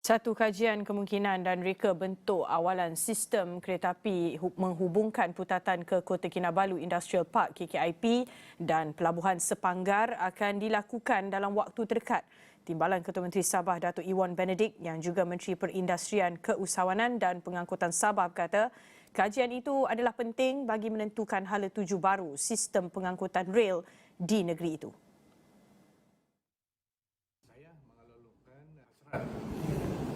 Satu kajian kemungkinan dan reka bentuk awalan sistem keretapi menghubungkan Putatan ke Kota Kinabalu Industrial Park KKIP dan Pelabuhan Sepanggar akan dilakukan dalam waktu terdekat. Timbalan Ketua Menteri Sabah Datuk Iwan Benedict yang juga Menteri Perindustrian, Keusahawanan dan Pengangkutan Sabah berkata, kajian itu adalah penting bagi menentukan hala tuju baru sistem pengangkutan rel di negeri itu.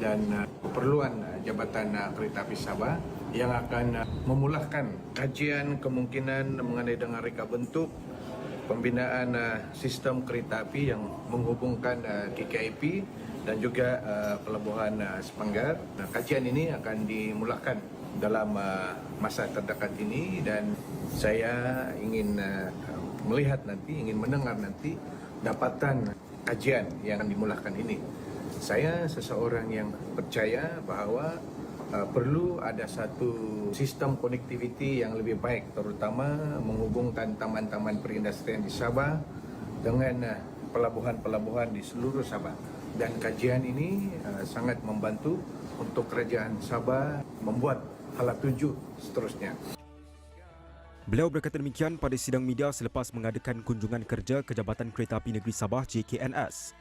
Dan keperluan Jabatan Kereta Api Sabah yang akan memulahkan kajian kemungkinan mengenai dengan reka bentuk pembinaan sistem kereta api yang menghubungkan KKIP dan juga Pelabuhan Sepanggar. Kajian ini akan dimulahkan dalam masa terdekat ini dan saya ingin melihat nanti, ingin mendengar nanti dapatan kajian yang akan dimulahkan ini. Saya seseorang yang percaya bahawa perlu ada satu sistem konektiviti yang lebih baik, terutama menghubungkan taman-taman perindustrian di Sabah dengan pelabuhan-pelabuhan di seluruh Sabah. Dan kajian ini sangat membantu untuk kerajaan Sabah membuat hala tuju seterusnya. Beliau berkata demikian pada sidang media selepas mengadakan kunjungan kerja ke Jabatan Kereta Api Negeri Sabah JKNS.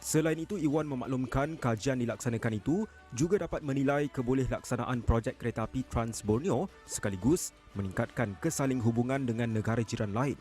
Selain itu, Iwan memaklumkan kajian dilaksanakan itu juga dapat menilai keboleh-laksanaan projek kereta api Trans Borneo sekaligus meningkatkan kesaling hubungan dengan negara jiran lain.